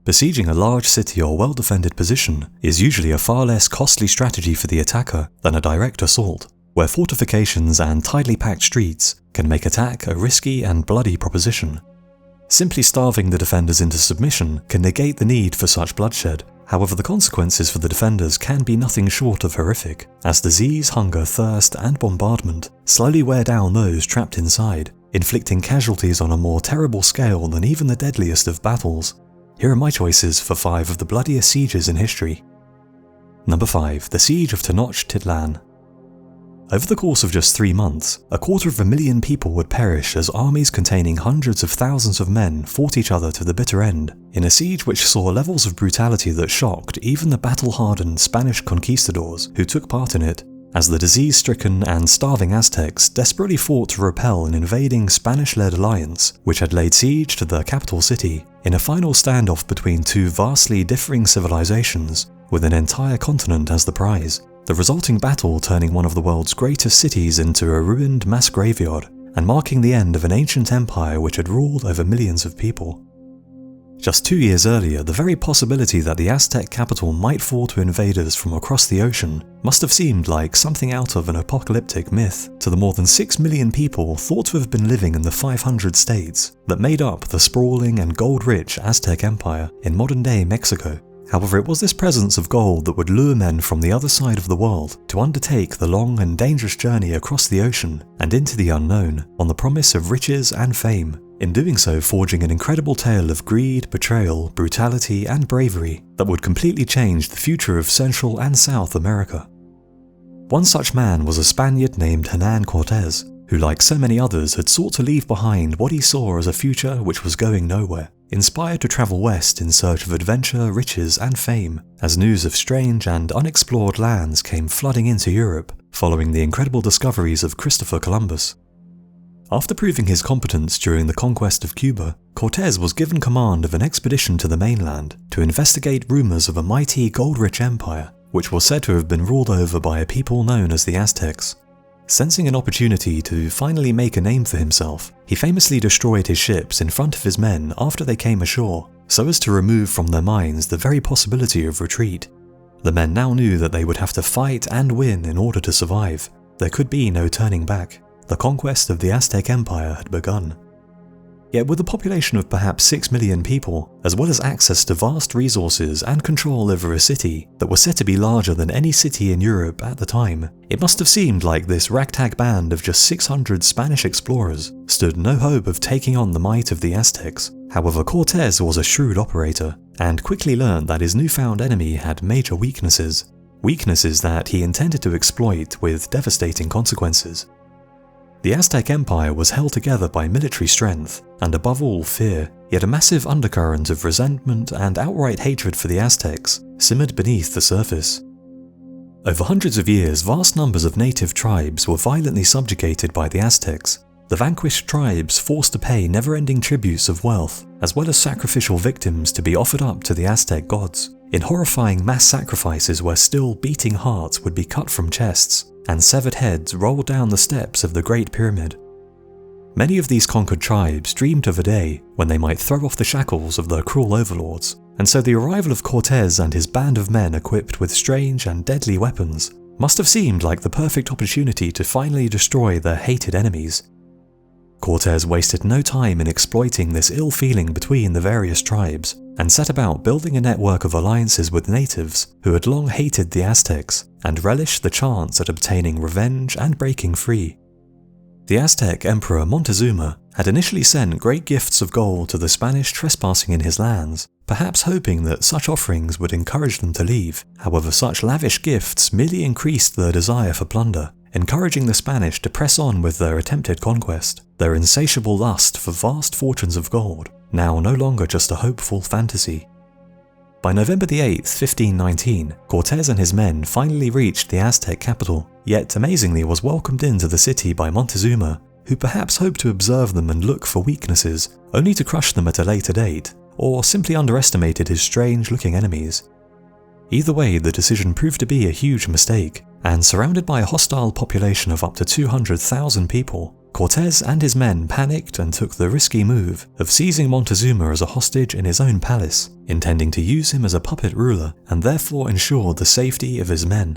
Besieging a large city or well-defended position is usually a far less costly strategy for the attacker than a direct assault, where fortifications and tightly packed streets can make attack a risky and bloody proposition. Simply starving the defenders into submission can negate the need for such bloodshed. However, the consequences for the defenders can be nothing short of horrific, as disease, hunger, thirst, and bombardment slowly wear down those trapped inside, inflicting casualties on a more terrible scale than even the deadliest of battles. Here are my choices for 5 of the bloodiest sieges in history. Number 5. The Siege of Tenochtitlan. Over the course of just 3 months, 250,000 people would perish as armies containing hundreds of thousands of men fought each other to the bitter end, in a siege which saw levels of brutality that shocked even the battle-hardened Spanish conquistadors who took part in it, as the disease-stricken and starving Aztecs desperately fought to repel an invading Spanish-led alliance which had laid siege to the capital city, in a final standoff between 2 vastly differing civilizations, with an entire continent as the prize. The resulting battle turning one of the world's greatest cities into a ruined mass graveyard, and marking the end of an ancient empire which had ruled over millions of people. Just 2 years earlier, the very possibility that the Aztec capital might fall to invaders from across the ocean must have seemed like something out of an apocalyptic myth to the more than 6 million people thought to have been living in the 500 states that made up the sprawling and gold-rich Aztec empire in modern-day Mexico. However, it was this presence of gold that would lure men from the other side of the world to undertake the long and dangerous journey across the ocean and into the unknown on the promise of riches and fame, in doing so forging an incredible tale of greed, betrayal, brutality, and bravery that would completely change the future of Central and South America. One such man was a Spaniard named Hernán Cortés, who like so many others had sought to leave behind what he saw as a future which was going nowhere, inspired to travel west in search of adventure, riches, and fame, as news of strange and unexplored lands came flooding into Europe following the incredible discoveries of Christopher Columbus. After proving his competence during the conquest of Cuba, Cortés was given command of an expedition to the mainland to investigate rumors of a mighty gold-rich empire, which was said to have been ruled over by a people known as the Aztecs. Sensing an opportunity to finally make a name for himself, he famously destroyed his ships in front of his men after they came ashore, so as to remove from their minds the very possibility of retreat. The men now knew that they would have to fight and win in order to survive. There could be no turning back. The conquest of the Aztec Empire had begun. Yet with a population of perhaps 6 million people, as well as access to vast resources and control over a city that was said to be larger than any city in Europe at the time, it must have seemed like this ragtag band of just 600 Spanish explorers stood no hope of taking on the might of the Aztecs. However, Cortés was a shrewd operator, and quickly learned that his newfound enemy had major weaknesses that he intended to exploit with devastating consequences. The Aztec Empire was held together by military strength, and above all fear, yet a massive undercurrent of resentment and outright hatred for the Aztecs simmered beneath the surface. Over hundreds of years, vast numbers of native tribes were violently subjugated by the Aztecs, the vanquished tribes forced to pay never-ending tributes of wealth, as well as sacrificial victims to be offered up to the Aztec gods, in horrifying mass sacrifices where still beating hearts would be cut from chests, and severed heads rolled down the steps of the Great Pyramid. Many of these conquered tribes dreamed of a day when they might throw off the shackles of their cruel overlords, and so the arrival of Cortés and his band of men equipped with strange and deadly weapons must have seemed like the perfect opportunity to finally destroy their hated enemies. Cortés wasted no time in exploiting this ill feeling between the various tribes, and set about building a network of alliances with natives who had long hated the Aztecs and relished the chance at obtaining revenge and breaking free. The Aztec Emperor Montezuma had initially sent great gifts of gold to the Spanish trespassing in his lands, perhaps hoping that such offerings would encourage them to leave. However, such lavish gifts merely increased their desire for plunder, encouraging the Spanish to press on with their attempted conquest, their insatiable lust for vast fortunes of gold, now no longer just a hopeful fantasy. By November the 8th, 1519, Cortés and his men finally reached the Aztec capital, yet amazingly was welcomed into the city by Montezuma, who perhaps hoped to observe them and look for weaknesses, only to crush them at a later date, or simply underestimated his strange-looking enemies. Either way, the decision proved to be a huge mistake, and surrounded by a hostile population of up to 200,000 people, Cortez and his men panicked and took the risky move of seizing Montezuma as a hostage in his own palace, intending to use him as a puppet ruler and therefore ensure the safety of his men.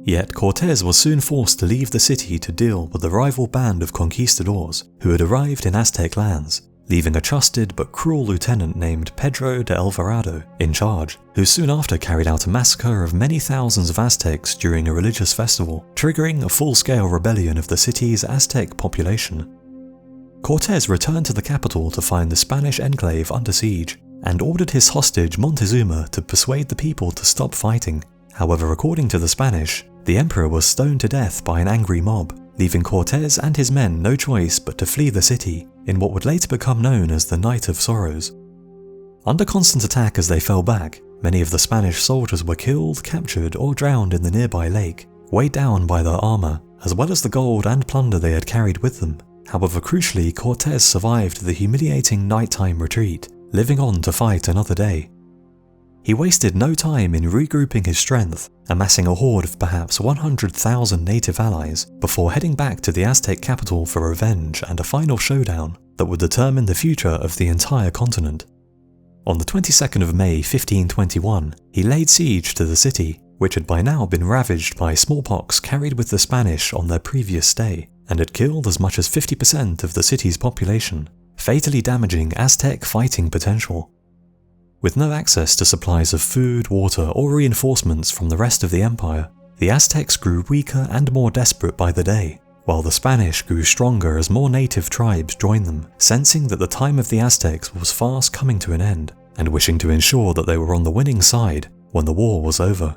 Yet Cortez was soon forced to leave the city to deal with the rival band of conquistadors who had arrived in Aztec lands, leaving a trusted but cruel lieutenant named Pedro de Alvarado in charge, who soon after carried out a massacre of many thousands of Aztecs during a religious festival, triggering a full-scale rebellion of the city's Aztec population. Cortez returned to the capital to find the Spanish enclave under siege, and ordered his hostage Montezuma to persuade the people to stop fighting. However, according to the Spanish, the emperor was stoned to death by an angry mob, leaving Cortez and his men no choice but to flee the city in what would later become known as the Night of Sorrows. Under constant attack as they fell back, many of the Spanish soldiers were killed, captured, or drowned in the nearby lake, weighed down by their armor, as well as the gold and plunder they had carried with them. However, crucially, Cortez survived the humiliating nighttime retreat, living on to fight another day. He wasted no time in regrouping his strength, amassing a horde of perhaps 100,000 native allies before heading back to the Aztec capital for revenge and a final showdown that would determine the future of the entire continent. On the 22nd of May 1521, he laid siege to the city, which had by now been ravaged by smallpox carried with the Spanish on their previous stay, and had killed as much as 50% of the city's population, fatally damaging Aztec fighting potential. With no access to supplies of food, water, or reinforcements from the rest of the empire, the Aztecs grew weaker and more desperate by the day, while the Spanish grew stronger as more native tribes joined them, sensing that the time of the Aztecs was fast coming to an end, and wishing to ensure that they were on the winning side when the war was over.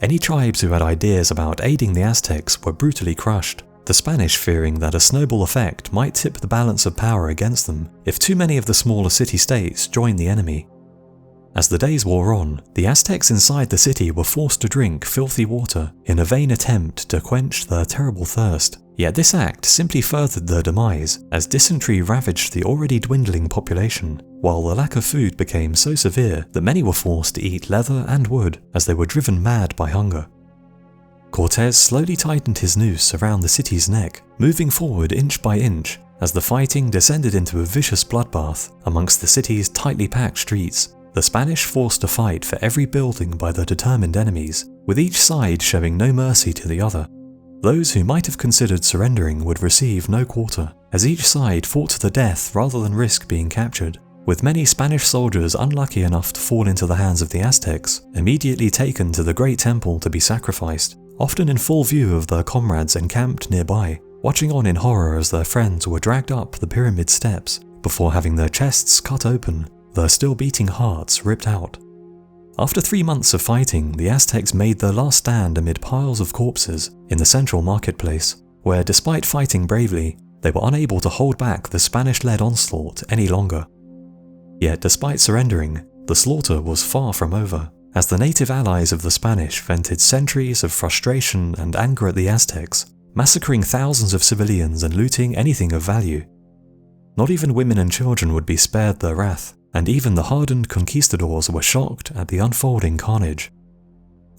Any tribes who had ideas about aiding the Aztecs were brutally crushed, the Spanish fearing that a snowball effect might tip the balance of power against them if too many of the smaller city-states joined the enemy. As the days wore on, the Aztecs inside the city were forced to drink filthy water in a vain attempt to quench their terrible thirst, yet this act simply furthered their demise as dysentery ravaged the already dwindling population, while the lack of food became so severe that many were forced to eat leather and wood as they were driven mad by hunger. Cortez slowly tightened his noose around the city's neck, moving forward inch by inch as the fighting descended into a vicious bloodbath amongst the city's tightly packed streets. The Spanish forced to fight for every building by their determined enemies, with each side showing no mercy to the other. Those who might have considered surrendering would receive no quarter, as each side fought to the death rather than risk being captured, with many Spanish soldiers unlucky enough to fall into the hands of the Aztecs, immediately taken to the Great Temple to be sacrificed, often in full view of their comrades encamped nearby, watching on in horror as their friends were dragged up the pyramid steps, before having their chests cut open, their still beating hearts ripped out. After 3 months of fighting, the Aztecs made their last stand amid piles of corpses in the central marketplace, where despite fighting bravely, they were unable to hold back the Spanish-led onslaught any longer. Yet despite surrendering, the slaughter was far from over, as the native allies of the Spanish vented centuries of frustration and anger at the Aztecs, massacring thousands of civilians and looting anything of value. Not even women and children would be spared their wrath, and even the hardened conquistadors were shocked at the unfolding carnage.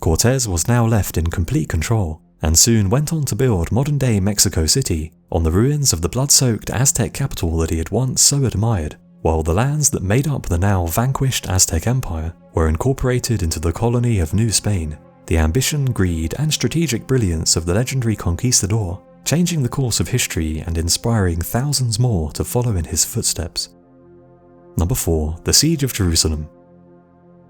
Cortez was now left in complete control, and soon went on to build modern-day Mexico City on the ruins of the blood-soaked Aztec capital that he had once so admired, while the lands that made up the now vanquished Aztec Empire were incorporated into the colony of New Spain, the ambition, greed, and strategic brilliance of the legendary conquistador, changing the course of history and inspiring thousands more to follow in his footsteps. Number 4. The Siege of Jerusalem.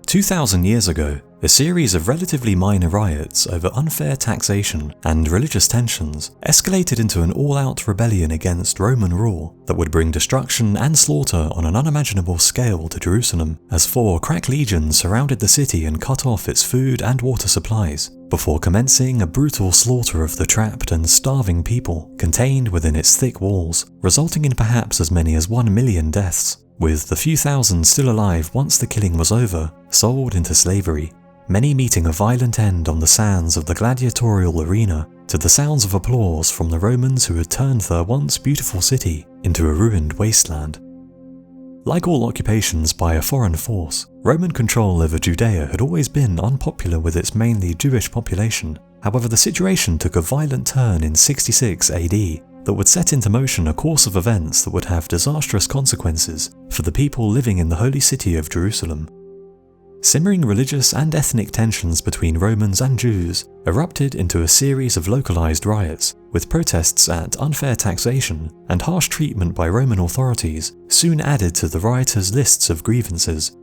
2,000 years ago, a series of relatively minor riots over unfair taxation and religious tensions escalated into an all-out rebellion against Roman rule that would bring destruction and slaughter on an unimaginable scale to Jerusalem, as 4 crack legions surrounded the city and cut off its food and water supplies, before commencing a brutal slaughter of the trapped and starving people contained within its thick walls, resulting in perhaps as many as 1 million deaths, with the few thousand still alive once the killing was over, sold into slavery, many meeting a violent end on the sands of the gladiatorial arena, to the sounds of applause from the Romans who had turned their once beautiful city into a ruined wasteland. Like all occupations by a foreign force, Roman control over Judea had always been unpopular with its mainly Jewish population. However, the situation took a violent turn in 66 AD, that would set into motion a course of events that would have disastrous consequences for the people living in the holy city of Jerusalem. Simmering religious and ethnic tensions between Romans and Jews erupted into a series of localized riots, with protests at unfair taxation and harsh treatment by Roman authorities soon added to the rioters' lists of grievances.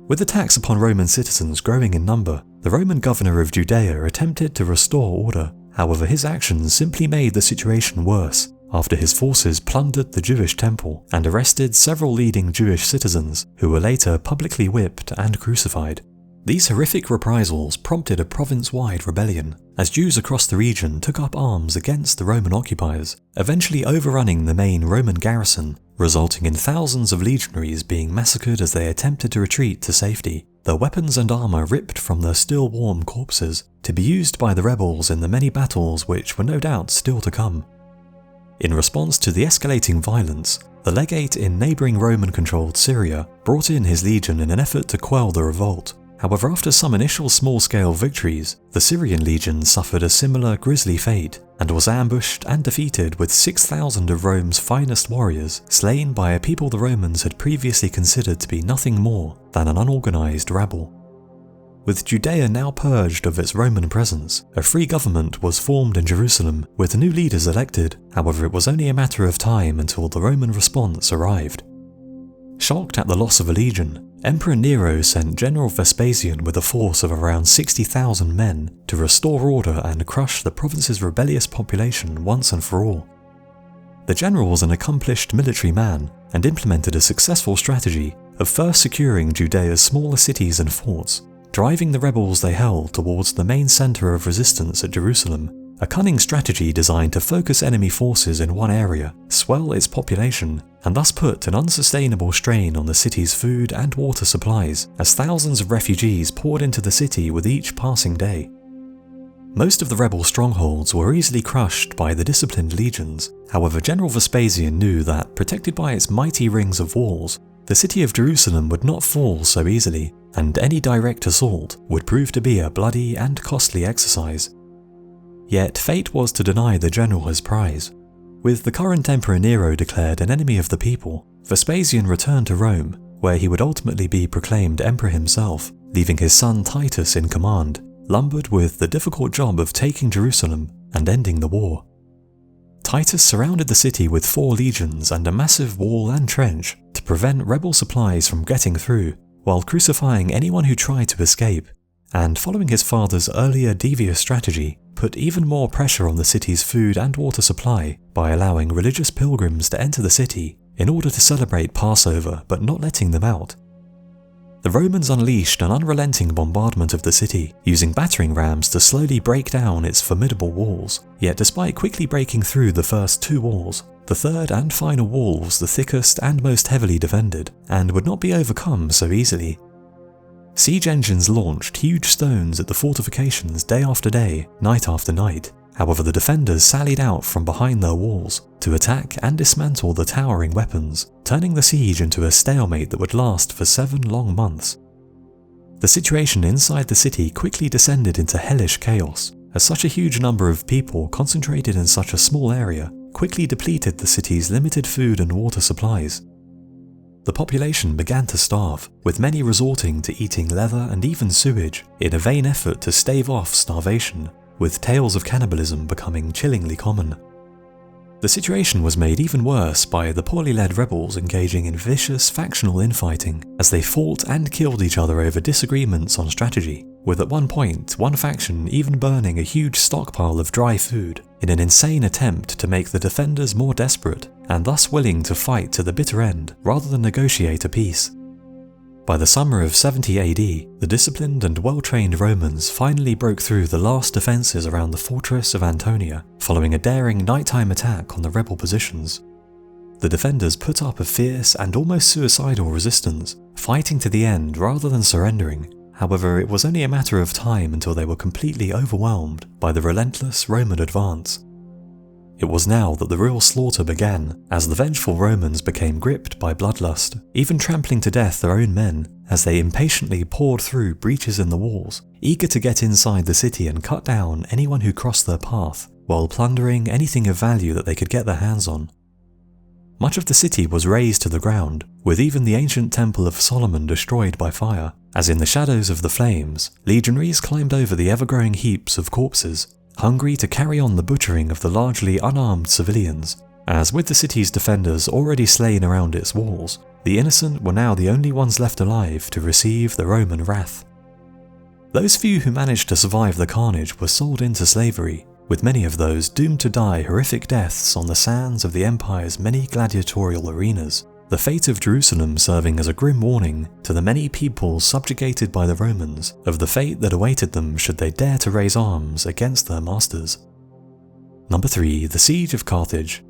With attacks upon Roman citizens growing in number, the Roman governor of Judea attempted to restore order. However, his actions simply made the situation worse after his forces plundered the Jewish temple and arrested several leading Jewish citizens who were later publicly whipped and crucified. These horrific reprisals prompted a province-wide rebellion, as Jews across the region took up arms against the Roman occupiers, eventually overrunning the main Roman garrison, resulting in thousands of legionaries being massacred as they attempted to retreat to safety, their weapons and armour ripped from their still warm corpses to be used by the rebels in the many battles which were no doubt still to come. In response to the escalating violence, the legate in neighbouring Roman-controlled Syria brought in his legion in an effort to quell the revolt. However, after some initial small-scale victories, the Syrian legion suffered a similar grisly fate and was ambushed and defeated with 6,000 of Rome's finest warriors slain by a people the Romans had previously considered to be nothing more than an unorganised rabble. With Judea now purged of its Roman presence, a free government was formed in Jerusalem with new leaders elected. However, it was only a matter of time until the Roman response arrived. Shocked at the loss of a legion, Emperor Nero sent General Vespasian with a force of around 60,000 men to restore order and crush the province's rebellious population once and for all. The general was an accomplished military man and implemented a successful strategy of first securing Judea's smaller cities and forts, driving the rebels they held towards the main centre of resistance at Jerusalem, a cunning strategy designed to focus enemy forces in one area, swell its population, and thus put an unsustainable strain on the city's food and water supplies as thousands of refugees poured into the city with each passing day. Most of the rebel strongholds were easily crushed by the disciplined legions. However, General Vespasian knew that, protected by its mighty rings of walls, the city of Jerusalem would not fall so easily, and any direct assault would prove to be a bloody and costly exercise. Yet fate was to deny the general his prize. With the current Emperor Nero declared an enemy of the people, Vespasian returned to Rome, where he would ultimately be proclaimed emperor himself, leaving his son Titus in command, lumbered with the difficult job of taking Jerusalem and ending the war. Titus surrounded the city with 4 legions and a massive wall and trench to prevent rebel supplies from getting through, while crucifying anyone who tried to escape, and following his father's earlier devious strategy, put even more pressure on the city's food and water supply by allowing religious pilgrims to enter the city in order to celebrate Passover but not letting them out. The Romans unleashed an unrelenting bombardment of the city, using battering rams to slowly break down its formidable walls. Yet despite quickly breaking through the first 2 walls, the third and final wall was the thickest and most heavily defended, and would not be overcome so easily. Siege engines launched huge stones at the fortifications day after day, night after night. However, the defenders sallied out from behind their walls to attack and dismantle the towering weapons, turning the siege into a stalemate that would last for 7 long months. The situation inside the city quickly descended into hellish chaos, as such a huge number of people concentrated in such a small area quickly depleted the city's limited food and water supplies. The population began to starve, with many resorting to eating leather and even sewage in a vain effort to stave off starvation, with tales of cannibalism becoming chillingly common. The situation was made even worse by the poorly led rebels engaging in vicious factional infighting as they fought and killed each other over disagreements on strategy, with at one point one faction even burning a huge stockpile of dry food in an insane attempt to make the defenders more desperate and thus willing to fight to the bitter end rather than negotiate a peace. By the summer of 70 AD, the disciplined and well-trained Romans finally broke through the last defences around the fortress of Antonia, following a daring nighttime attack on the rebel positions. The defenders put up a fierce and almost suicidal resistance, fighting to the end rather than surrendering. However, it was only a matter of time until they were completely overwhelmed by the relentless Roman advance. It was now that the real slaughter began, as the vengeful Romans became gripped by bloodlust, even trampling to death their own men as they impatiently poured through breaches in the walls, eager to get inside the city and cut down anyone who crossed their path, while plundering anything of value that they could get their hands on. Much of the city was razed to the ground, with even the ancient Temple of Solomon destroyed by fire, as in the shadows of the flames, legionaries climbed over the ever-growing heaps of corpses, hungry to carry on the butchering of the largely unarmed civilians, as with the city's defenders already slain around its walls, the innocent were now the only ones left alive to receive the Roman wrath. Those few who managed to survive the carnage were sold into slavery, with many of those doomed to die horrific deaths on the sands of the empire's many gladiatorial arenas, the fate of Jerusalem serving as a grim warning to the many peoples subjugated by the Romans of the fate that awaited them should they dare to raise arms against their masters. Number 3. The Siege of Carthage.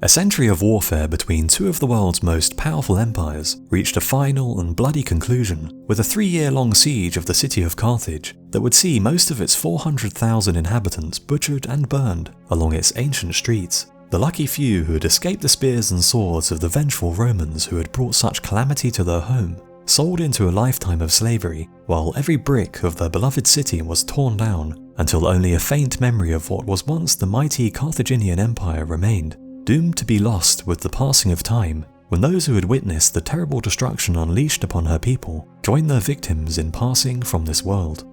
A century of warfare between two of the world's most powerful empires reached a final and bloody conclusion with a 3-year-long siege of the city of Carthage that would see most of its 400,000 inhabitants butchered and burned along its ancient streets. The lucky few who had escaped the spears and swords of the vengeful Romans who had brought such calamity to their home, sold into a lifetime of slavery, while every brick of their beloved city was torn down until only a faint memory of what was once the mighty Carthaginian Empire remained, doomed to be lost with the passing of time, when those who had witnessed the terrible destruction unleashed upon her people joined their victims in passing from this world.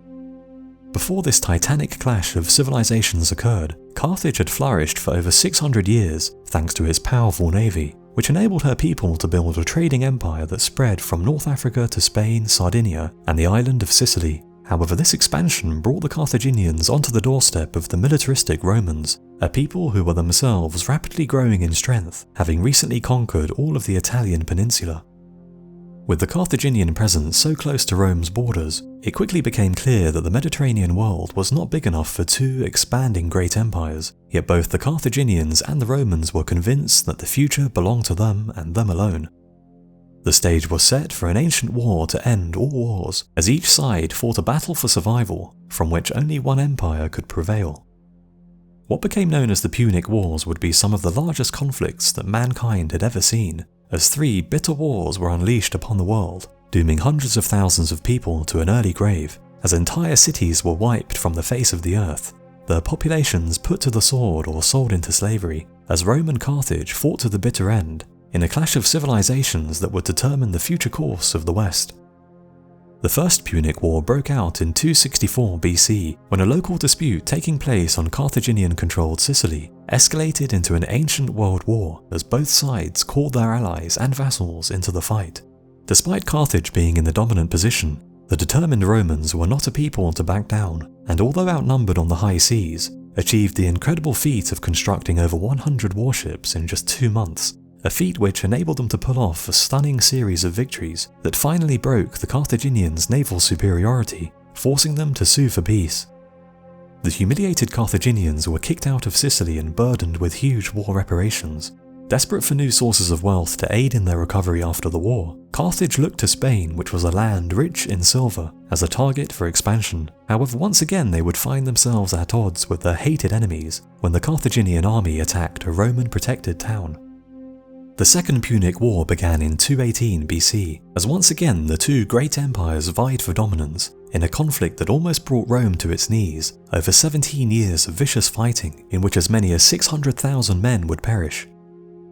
Before this titanic clash of civilizations occurred, Carthage had flourished for over 600 years thanks to its powerful navy, which enabled her people to build a trading empire that spread from North Africa to Spain, Sardinia, and the island of Sicily. However, this expansion brought the Carthaginians onto the doorstep of the militaristic Romans, a people who were themselves rapidly growing in strength, having recently conquered all of the Italian peninsula. With the Carthaginian presence so close to Rome's borders, it quickly became clear that the Mediterranean world was not big enough for two expanding great empires, yet both the Carthaginians and the Romans were convinced that the future belonged to them and them alone. The stage was set for an ancient war to end all wars, as each side fought a battle for survival, from which only one empire could prevail. What became known as the Punic Wars would be some of the largest conflicts that mankind had ever seen, as 3 bitter wars were unleashed upon the world, dooming hundreds of thousands of people to an early grave, as entire cities were wiped from the face of the earth, their populations put to the sword or sold into slavery, as Rome and Carthage fought to the bitter end, in a clash of civilizations that would determine the future course of the West. The First Punic War broke out in 264 BC, when a local dispute taking place on Carthaginian-controlled Sicily escalated into an ancient world war as both sides called their allies and vassals into the fight. Despite Carthage being in the dominant position, the determined Romans were not a people to back down, and although outnumbered on the high seas, achieved the incredible feat of constructing over 100 warships in just 2 months, a feat which enabled them to pull off a stunning series of victories that finally broke the Carthaginians' naval superiority, forcing them to sue for peace. The humiliated Carthaginians were kicked out of Sicily and burdened with huge war reparations. Desperate for new sources of wealth to aid in their recovery after the war, Carthage looked to Spain, which was a land rich in silver, as a target for expansion. However, once again they would find themselves at odds with their hated enemies when the Carthaginian army attacked a Roman-protected town. The Second Punic War began in 218 BC, as once again the two great empires vied for dominance in a conflict that almost brought Rome to its knees over 17 years of vicious fighting in which as many as 600,000 men would perish.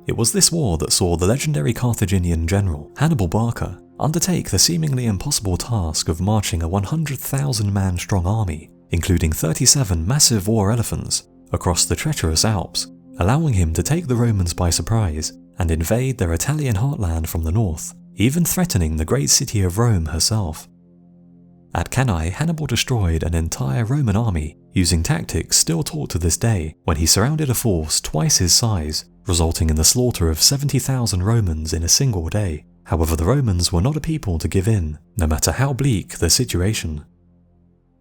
It was this war that saw the legendary Carthaginian general Hannibal Barca undertake the seemingly impossible task of marching a 100,000-man strong army, including 37 massive war elephants, across the treacherous Alps, allowing him to take the Romans by surprise and invade their Italian heartland from the north, even threatening the great city of Rome herself. At Cannae, Hannibal destroyed an entire Roman army, using tactics still taught to this day, when he surrounded a force twice his size, resulting in the slaughter of 70,000 Romans in a single day. However, the Romans were not a people to give in, no matter how bleak the situation.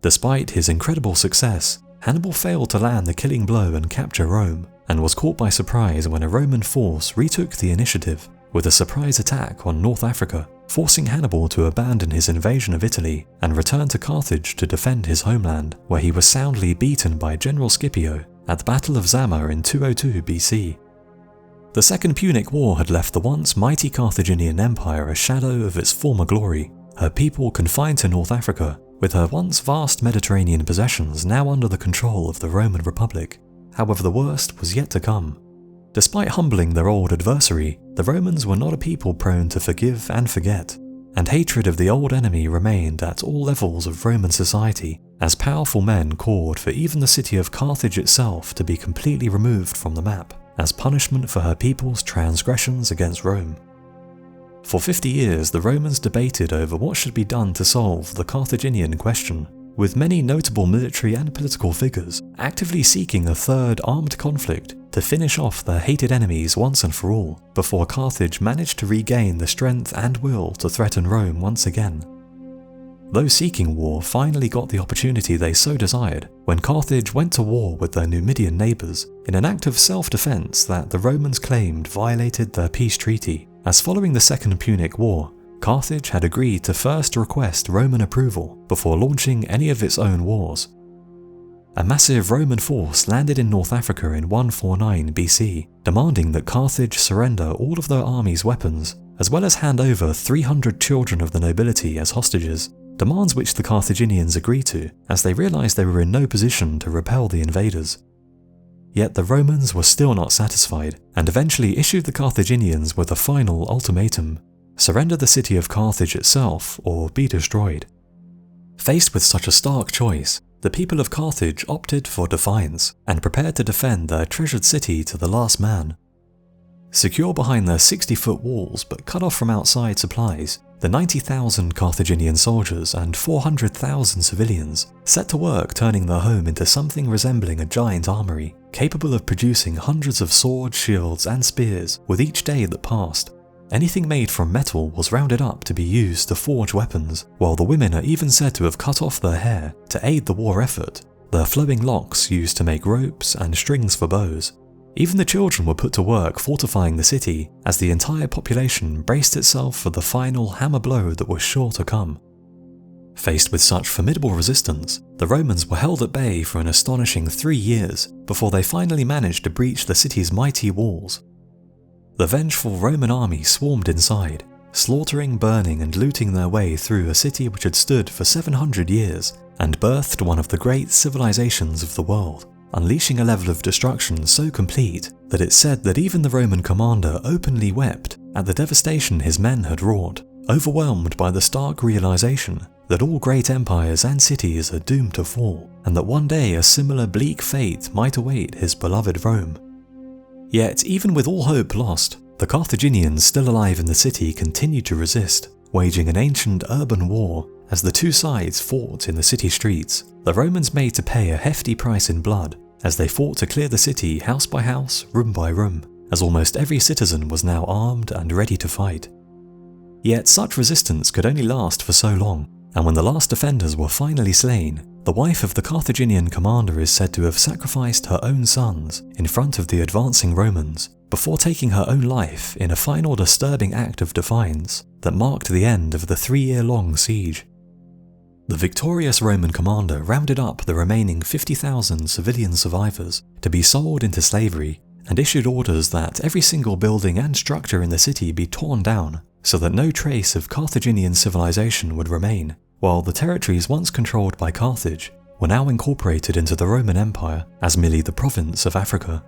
Despite his incredible success, Hannibal failed to land the killing blow and capture Rome, and was caught by surprise when a Roman force retook the initiative with a surprise attack on North Africa, forcing Hannibal to abandon his invasion of Italy and return to Carthage to defend his homeland, where he was soundly beaten by General Scipio at the Battle of Zama in 202 BC. The Second Punic War had left the once mighty Carthaginian Empire a shadow of its former glory, her people confined to North Africa, with her once vast Mediterranean possessions now under the control of the Roman Republic, However, the worst was yet to come. Despite humbling their old adversary, the Romans were not a people prone to forgive and forget, and hatred of the old enemy remained at all levels of Roman society, as powerful men called for even the city of Carthage itself to be completely removed from the map, as punishment for her people's transgressions against Rome. For 50 years, the Romans debated over what should be done to solve the Carthaginian question, with many notable military and political figures actively seeking a third armed conflict to finish off their hated enemies once and for all, before Carthage managed to regain the strength and will to threaten Rome once again. Those seeking war finally got the opportunity they so desired when Carthage went to war with their Numidian neighbours in an act of self-defence that the Romans claimed violated their peace treaty, as following the Second Punic War, Carthage had agreed to first request Roman approval before launching any of its own wars. A massive Roman force landed in North Africa in 149 BC, demanding that Carthage surrender all of their army's weapons, as well as hand over 300 children of the nobility as hostages, demands which the Carthaginians agreed to, as they realized they were in no position to repel the invaders. Yet the Romans were still not satisfied, and eventually issued the Carthaginians with a final ultimatum: surrender the city of Carthage itself or be destroyed. Faced with such a stark choice, the people of Carthage opted for defiance and prepared to defend their treasured city to the last man. Secure behind their 60-foot walls but cut off from outside supplies, the 90,000 Carthaginian soldiers and 400,000 civilians set to work turning their home into something resembling a giant armory, capable of producing hundreds of swords, shields and spears with each day that passed. Anything made from metal was rounded up to be used to forge weapons, while the women are even said to have cut off their hair to aid the war effort, their flowing locks used to make ropes and strings for bows. Even the children were put to work fortifying the city, as the entire population braced itself for the final hammer blow that was sure to come. Faced with such formidable resistance, the Romans were held at bay for an astonishing 3 years before they finally managed to breach the city's mighty walls. The vengeful Roman army swarmed inside, slaughtering, burning and looting their way through a city which had stood for 700 years and birthed one of the great civilizations of the world, unleashing a level of destruction so complete that it's said that even the Roman commander openly wept at the devastation his men had wrought, overwhelmed by the stark realization that all great empires and cities are doomed to fall, and that one day a similar bleak fate might await his beloved Rome. Yet, even with all hope lost, the Carthaginians still alive in the city continued to resist, waging an ancient urban war as the two sides fought in the city streets. The Romans made to pay a hefty price in blood as they fought to clear the city house by house, room by room, as almost every citizen was now armed and ready to fight. Yet such resistance could only last for so long, and when the last defenders were finally slain, the wife of the Carthaginian commander is said to have sacrificed her own sons in front of the advancing Romans, before taking her own life in a final disturbing act of defiance that marked the end of the 3-year-long siege. The victorious Roman commander rounded up the remaining 50,000 civilian survivors to be sold into slavery, and issued orders that every single building and structure in the city be torn down, so that no trace of Carthaginian civilization would remain, while the territories once controlled by Carthage were now incorporated into the Roman Empire as merely the province of Africa.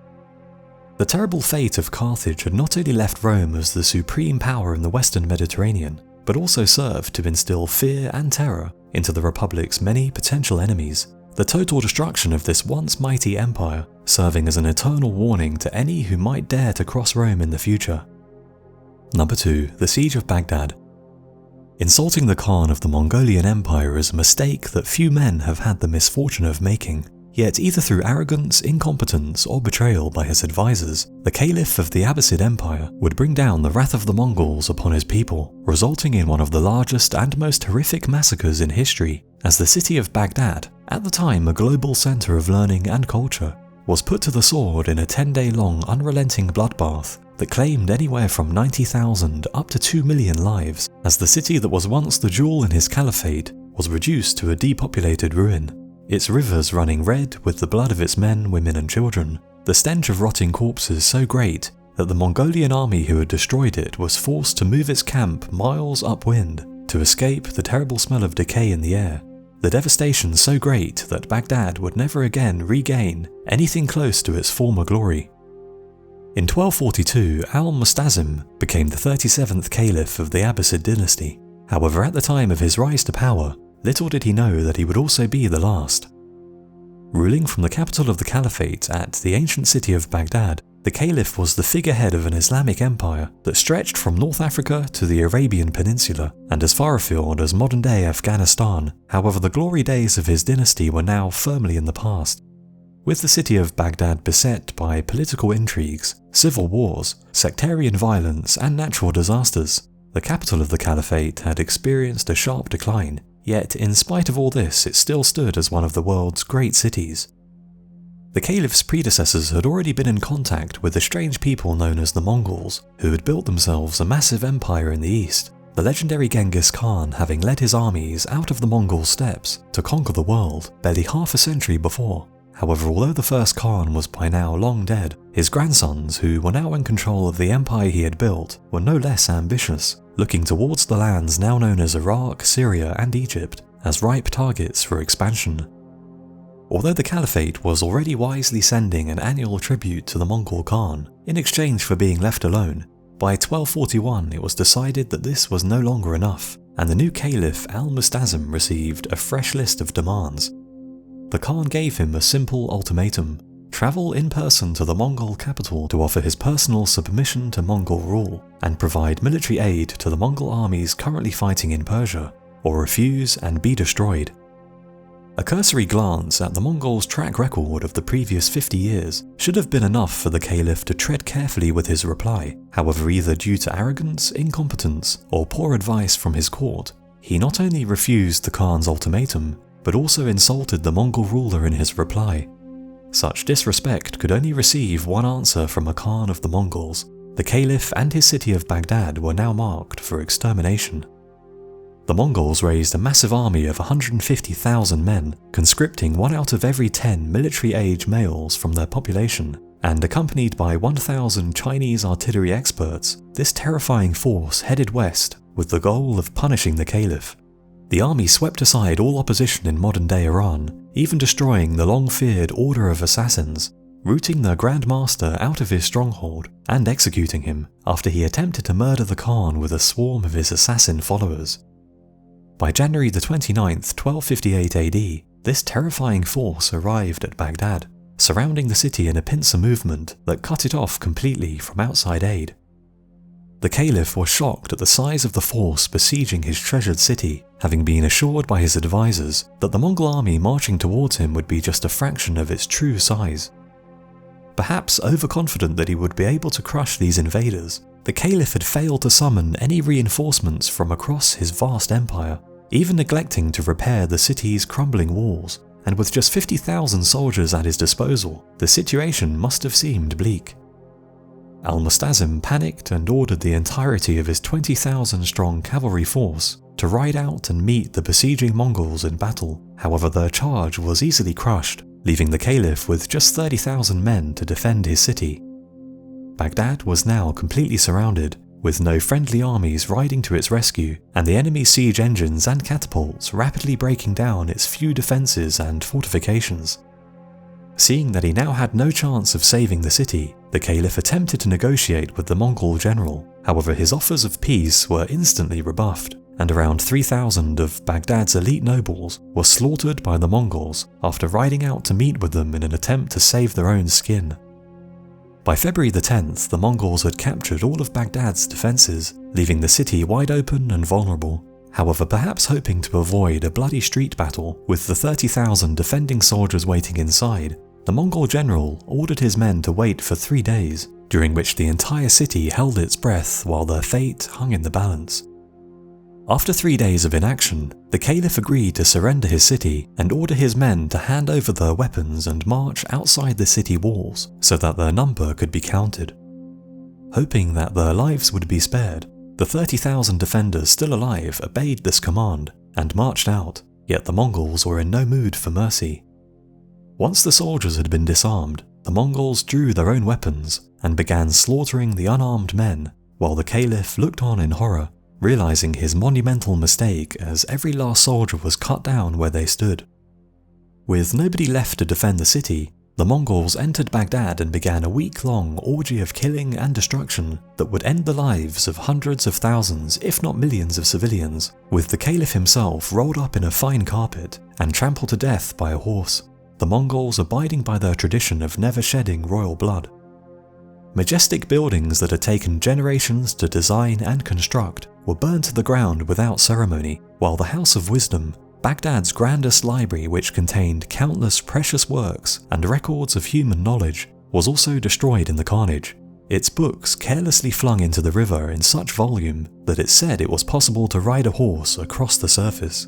The terrible fate of Carthage had not only left Rome as the supreme power in the Western Mediterranean, but also served to instill fear and terror into the Republic's many potential enemies, the total destruction of this once mighty empire serving as an eternal warning to any who might dare to cross Rome in the future. Number 2. The Siege of Baghdad. Insulting the Khan of the Mongolian Empire is a mistake that few men have had the misfortune of making, yet either through arrogance, incompetence, or betrayal by his advisors, the Caliph of the Abbasid Empire would bring down the wrath of the Mongols upon his people, resulting in one of the largest and most horrific massacres in history, as the city of Baghdad, at the time a global center of learning and culture, was put to the sword in a 10-day-long unrelenting bloodbath that claimed anywhere from 90,000 up to 2 million lives, as the city that was once the jewel in his caliphate was reduced to a depopulated ruin, its rivers running red with the blood of its men, women and children, the stench of rotting corpses so great that the Mongolian army who had destroyed it was forced to move its camp miles upwind to escape the terrible smell of decay in the air. The the devastation so great that Baghdad would never again regain anything close to its former glory. In 1242, al-Mustazim became the 37th caliph of the Abbasid dynasty. However, at the time of his rise to power, little did he know that he would also be the last. Ruling from the capital of the caliphate at the ancient city of Baghdad, the caliph was the figurehead of an Islamic empire that stretched from North Africa to the Arabian Peninsula and as far afield as modern-day Afghanistan. However, the glory days of his dynasty were now firmly in the past. With the city of Baghdad beset by political intrigues, civil wars, sectarian violence, and natural disasters, the capital of the caliphate had experienced a sharp decline, yet in spite of all this it still stood as one of the world's great cities. The caliph's predecessors had already been in contact with the strange people known as the Mongols, who had built themselves a massive empire in the east, the legendary Genghis Khan having led his armies out of the Mongol steppes to conquer the world barely half a century before. However, although the first Khan was by now long dead, his grandsons, who were now in control of the empire he had built, were no less ambitious, looking towards the lands now known as Iraq, Syria, and Egypt as ripe targets for expansion. Although the caliphate was already wisely sending an annual tribute to the Mongol Khan in exchange for being left alone, by 1241 it was decided that this was no longer enough, and the new caliph al-Mustazim received a fresh list of demands. The Khan gave him a simple ultimatum: travel in person to the Mongol capital to offer his personal submission to Mongol rule, and provide military aid to the Mongol armies currently fighting in Persia, or refuse and be destroyed. A cursory glance at the Mongols' track record of the previous 50 years should have been enough for the caliph to tread carefully with his reply. However, either due to arrogance, incompetence, or poor advice from his court, he not only refused the Khan's ultimatum, but also insulted the Mongol ruler in his reply. Such disrespect could only receive one answer from a Khan of the Mongols. The caliph and his city of Baghdad were now marked for extermination. The Mongols raised a massive army of 150,000 men, conscripting 1 out of every 10 military-age males from their population, and accompanied by 1,000 Chinese artillery experts, this terrifying force headed west with the goal of punishing the caliph. The army swept aside all opposition in modern-day Iran, even destroying the long-feared Order of Assassins, rooting their Grand Master out of his stronghold and executing him after he attempted to murder the Khan with a swarm of his assassin followers. By January the 29th, 1258 AD, this terrifying force arrived at Baghdad, surrounding the city in a pincer movement that cut it off completely from outside aid. The caliph was shocked at the size of the force besieging his treasured city, having been assured by his advisors that the Mongol army marching towards him would be just a fraction of its true size. Perhaps overconfident that he would be able to crush these invaders, the caliph had failed to summon any reinforcements from across his vast empire, even neglecting to repair the city's crumbling walls, and with just 50,000 soldiers at his disposal, the situation must have seemed bleak. Al-Mustazim panicked and ordered the entirety of his 20,000-strong cavalry force to ride out and meet the besieging Mongols in battle. However, their charge was easily crushed, leaving the caliph with just 30,000 men to defend his city. Baghdad was now completely surrounded, with no friendly armies riding to its rescue, and the enemy's siege engines and catapults rapidly breaking down its few defences and fortifications. Seeing that he now had no chance of saving the city, the caliph attempted to negotiate with the Mongol general. However, his offers of peace were instantly rebuffed, and around 3,000 of Baghdad's elite nobles were slaughtered by the Mongols after riding out to meet with them in an attempt to save their own skin. By February the 10th, the Mongols had captured all of Baghdad's defences, leaving the city wide open and vulnerable. However, perhaps hoping to avoid a bloody street battle with the 30,000 defending soldiers waiting inside, the Mongol general ordered his men to wait for 3 days, during which the entire city held its breath while their fate hung in the balance. After 3 days of inaction, the caliph agreed to surrender his city and order his men to hand over their weapons and march outside the city walls so that their number could be counted. Hoping that their lives would be spared, the 30,000 defenders still alive obeyed this command and marched out, yet the Mongols were in no mood for mercy. Once the soldiers had been disarmed, the Mongols drew their own weapons and began slaughtering the unarmed men, while the caliph looked on in horror, realizing his monumental mistake as every last soldier was cut down where they stood. With nobody left to defend the city, the Mongols entered Baghdad and began a week-long orgy of killing and destruction that would end the lives of hundreds of thousands, if not millions of civilians, with the Caliph himself rolled up in a fine carpet and trampled to death by a horse, the Mongols abiding by their tradition of never shedding royal blood. Majestic buildings that had taken generations to design and construct were burned to the ground without ceremony, while the House of Wisdom, Baghdad's grandest library, which contained countless precious works and records of human knowledge, was also destroyed in the carnage, its books carelessly flung into the river in such volume that it said it was possible to ride a horse across the surface.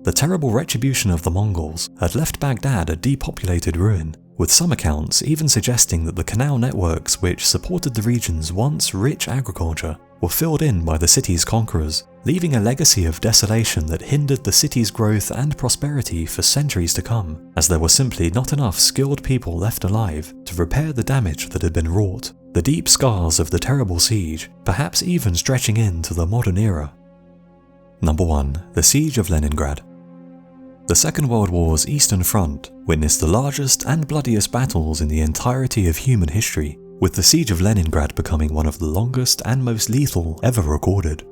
The terrible retribution of the Mongols had left Baghdad a depopulated ruin, with some accounts even suggesting that the canal networks which supported the region's once rich agriculture were filled in by the city's conquerors, leaving a legacy of desolation that hindered the city's growth and prosperity for centuries to come, as there were simply not enough skilled people left alive to repair the damage that had been wrought, the deep scars of the terrible siege, perhaps even stretching into the modern era. Number 1. The Siege of Leningrad. The Second World War's Eastern Front witnessed the largest and bloodiest battles in the entirety of human history, with the Siege of Leningrad becoming one of the longest and most lethal ever recorded.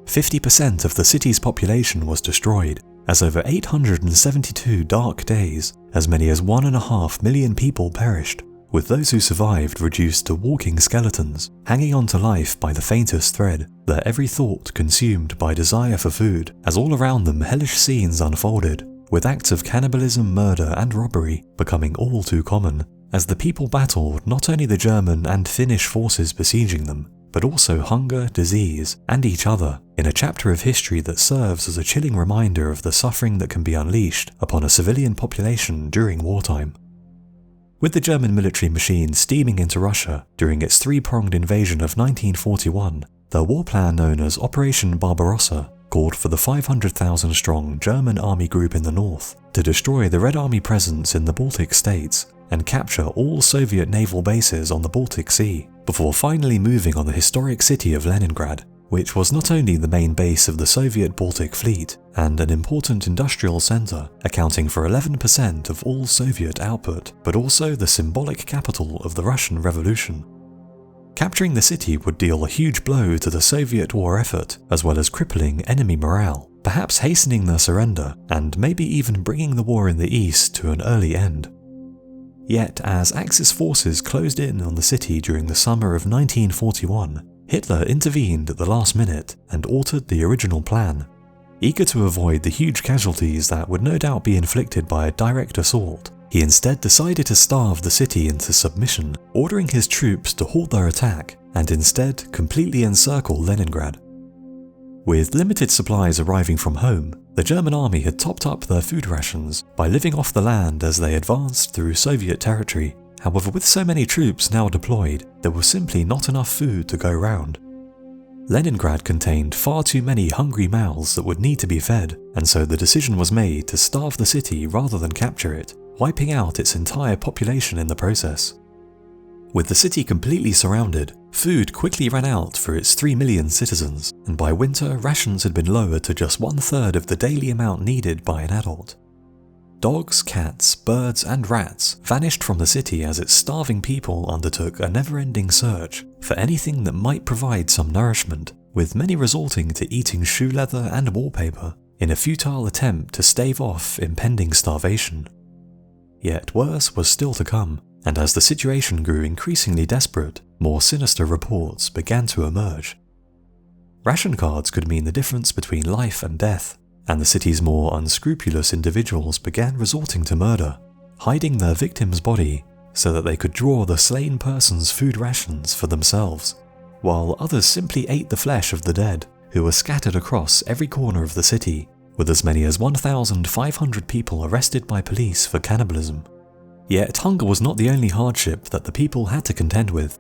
50% of the city's population was destroyed, as over 872 dark days, as many as 1.5 million people perished, with those who survived reduced to walking skeletons, hanging on to life by the faintest thread, their every thought consumed by desire for food, as all around them hellish scenes unfolded, with acts of cannibalism, murder and robbery becoming all too common, as the people battled not only the German and Finnish forces besieging them, but also hunger, disease, and each other, in a chapter of history that serves as a chilling reminder of the suffering that can be unleashed upon a civilian population during wartime. With the German military machine steaming into Russia during its three-pronged invasion of 1941, the war plan known as Operation Barbarossa called for the 500,000-strong German army group in the north to destroy the Red Army presence in the Baltic states and capture all Soviet naval bases on the Baltic Sea, before finally moving on the historic city of Leningrad, which was not only the main base of the Soviet Baltic Fleet and an important industrial center accounting for 11% of all Soviet output, but also the symbolic capital of the Russian Revolution. Capturing the city would deal a huge blow to the Soviet war effort, as well as crippling enemy morale, perhaps hastening their surrender and maybe even bringing the war in the east to an early end. Yet, as Axis forces closed in on the city during the summer of 1941, Hitler intervened at the last minute and altered the original plan. Eager to avoid the huge casualties that would no doubt be inflicted by a direct assault, he instead decided to starve the city into submission, ordering his troops to halt their attack and instead completely encircle Leningrad. With limited supplies arriving from home, the German army had topped up their food rations by living off the land as they advanced through Soviet territory. However, with so many troops now deployed, there was simply not enough food to go round. Leningrad contained far too many hungry mouths that would need to be fed, and so the decision was made to starve the city rather than capture it, wiping out its entire population in the process. With the city completely surrounded, food quickly ran out for its 3 million citizens, and by winter rations had been lowered to just 1/3 of the daily amount needed by an adult. Dogs, cats, birds and rats vanished from the city as its starving people undertook a never-ending search for anything that might provide some nourishment, with many resorting to eating shoe leather and wallpaper in a futile attempt to stave off impending starvation. Yet worse was still to come, and as the situation grew increasingly desperate, more sinister reports began to emerge. Ration cards could mean the difference between life and death, and the city's more unscrupulous individuals began resorting to murder, hiding their victim's body so that they could draw the slain person's food rations for themselves, while others simply ate the flesh of the dead, who were scattered across every corner of the city, with as many as 1,500 people arrested by police for cannibalism. Yet hunger was not the only hardship that the people had to contend with.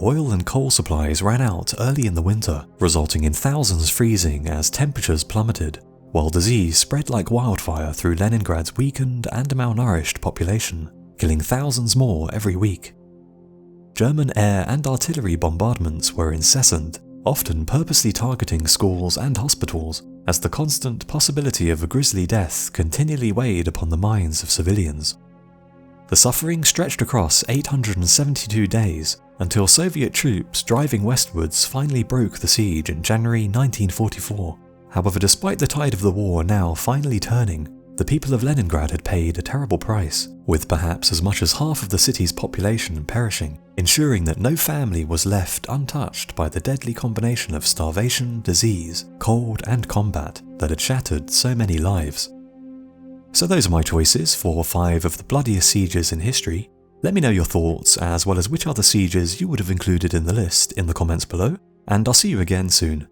Oil and coal supplies ran out early in the winter, resulting in thousands freezing as temperatures plummeted, while disease spread like wildfire through Leningrad's weakened and malnourished population, killing thousands more every week. German air and artillery bombardments were incessant, often purposely targeting schools and hospitals, as the constant possibility of a grisly death continually weighed upon the minds of civilians. The suffering stretched across 872 days until Soviet troops driving westwards finally broke the siege in January 1944. However, despite the tide of the war now finally turning, the people of Leningrad had paid a terrible price, with perhaps as much as half of the city's population perishing, ensuring that no family was left untouched by the deadly combination of starvation, disease, cold, and combat that had shattered so many lives. So those are my choices for 5 of the bloodiest sieges in history. Let me know your thoughts, as well as which other sieges you would have included in the list in the comments below, and I'll see you again soon.